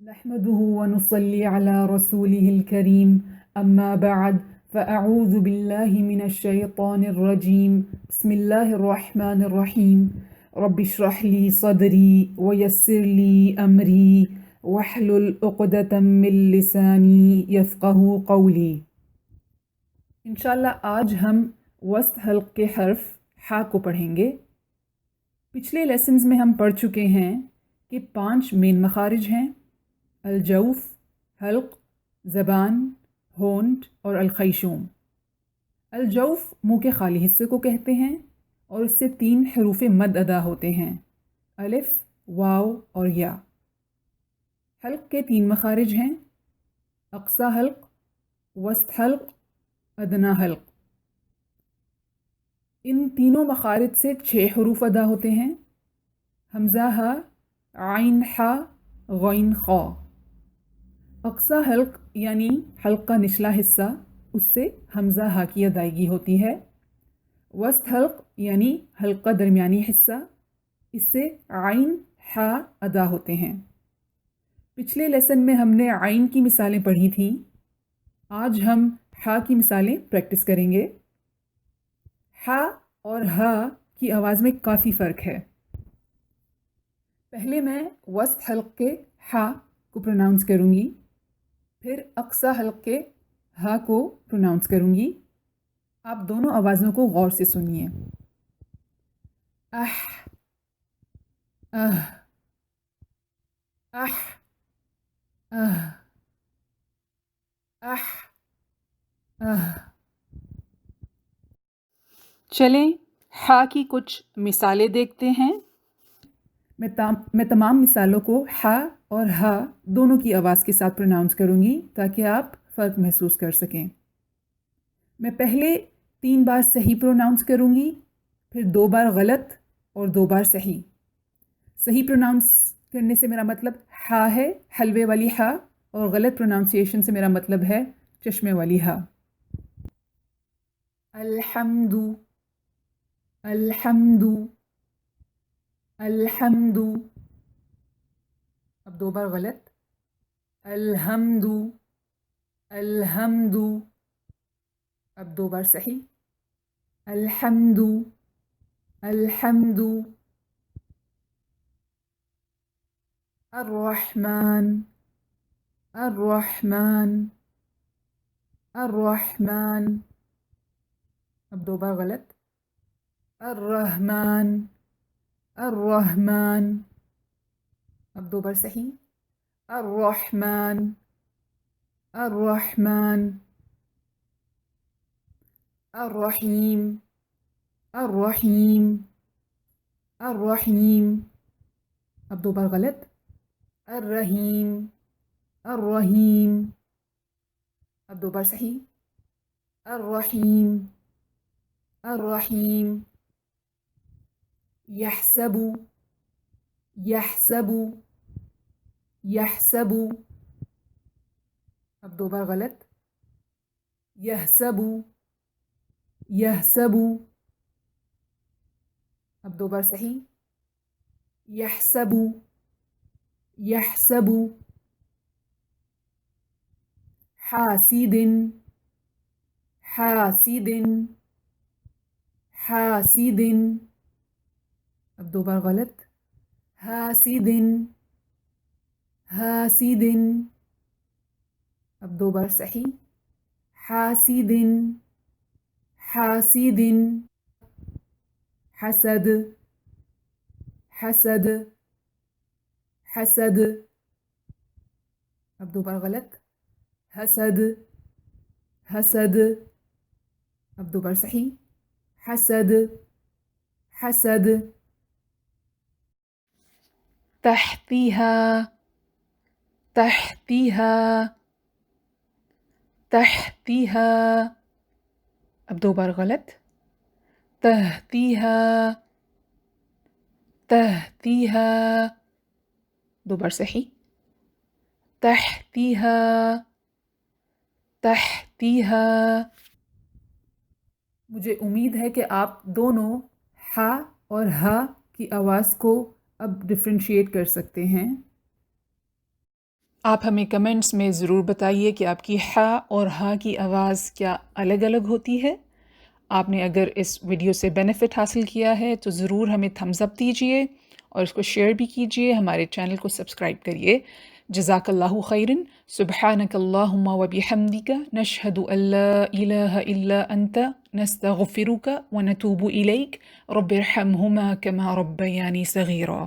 نحمده ونصلي على رسوله الكريم أما بعد فأعوذ بالله من الشيطان الرجيم بسم الله الرحمن الرحيم رب اشرح لي صدري ويسر لي أمري واحلل عقدة من لساني يفقه قولي انشاءاللہ آج ہم وسط حلق کے حرف حا کو پڑھیں گے۔ پچھلے لیسنز میں ہم پڑھ چکے ہیں کہ 5 مین مخارج ہیں: الجوف، حلق، زبان، ہونٹ اور الخیشوم۔ الجوف منہ کے خالی حصے کو کہتے ہیں اور اس سے 3 حروف مد ادا ہوتے ہیں: الف، واو اور یا۔ حلق کے 3 مخارج ہیں: اقصی حلق، وسط حلق، ادنی حلق۔ ان تینوں مخارج سے 6 حروف ادا ہوتے ہیں: حمزہ ہا، عین حا، غین خا۔ اقصی حلق یعنی حلق کا نچلا حصہ، اس سے حمزہ ہا کی ادائیگی ہوتی ہے۔ وسط حلق یعنی حلق کا درمیانی حصہ، اس سے عین حا ادا ہوتے ہیں۔ پچھلے لیسن میں ہم نے عین کی مثالیں پڑھی تھیں، آج ہم حا کی مثالیں پریکٹس کریں گے۔ حا اور ہا کی آواز میں کافی فرق ہے۔ پہلے میں وسط حلق کے حا کو پروناؤنس کروں گی، پھر اقصی حلق کے ہا کو پروناؤنس کروں گی۔ آپ دونوں آوازوں کو غور سے سنیے۔ اح، اہ، اح، اہ، اح، اہ۔ چلیں حا کی کچھ مثالیں دیکھتے ہیں۔ میں تمام مثالوں کو حا اور ہا دونوں کی آواز کے ساتھ پروناؤنس کروں گی تاکہ آپ فرق محسوس کر سکیں۔ میں پہلے 3 بار صحیح پروناؤنس کروں گی، پھر 2 بار غلط اور 2 بار صحیح۔ صحیح پروناؤنس کرنے سے میرا مطلب ہا ہے، حلوے والی ہا، اور غلط پروناؤنسیشن سے میرا مطلب ہے چشمے والی ہا۔ الحمد، الحمد، الحمد۔ اب 2 بار غلط۔ الحمد، الحمد۔ اب 2 بار صحیح۔ الحمد، الحمد۔ الرحمن، الرحمن، الرحمن۔ اب 2 بار غلط۔ الرحمن، الرحمن۔ اب 2 بار صحیح۔ الرحمن، الرحمن۔ الرحیم، الرحیم، الرحیم۔ اب 2 بار غلط۔ الرحیم، الرحیم۔ اب 2 بار صحیح۔ الرحیم، الرحیم۔ یحسب، یحسب، یحسب۔ اب 2 بار غلط۔ یحسب، یحسب۔ اب 2 بار صحیح۔ یحسب، یحسب۔ حاسد، حاسد، حاسد۔ اب 2 بار غلط۔ حاسد، حاسد۔ اب 2 بار صحیح۔ حاسد، حاسد۔ حسد، حسد، حسد۔ اب 2 بار غلط۔ حسد، حسد۔ اب 2 بار صحیح۔ حسد، حسد۔ تحتیہا، تحتیہا، تحتیہا۔ اب 2 بار غلط۔ تحتیہا، تحتیہا۔ 2 بار صحیح۔ تحتیہا، تحتیہا۔ مجھے امید ہے کہ آپ دونوں ہا اور ہا کی آواز کو اب ڈفرینشیٹ کر سکتے ہیں۔ آپ ہمیں کمنٹس میں ضرور بتائیے کہ آپ کی ہا اور ہا کی آواز کیا الگ الگ ہوتی ہے۔ آپ نے اگر اس ویڈیو سے بینیفٹ حاصل کیا ہے تو ضرور ہمیں تھمز اپ دیجیے اور اس کو شیئر بھی کیجیے، ہمارے چینل کو سبسکرائب کریے۔ جزاک اللہ خیرن، سبحانک اللہم و بحمدک، نشہد ان لا الہ الا انت، نستغفرک و نتوب الیک، رب ارحمہما کما ربیانی صغیرا۔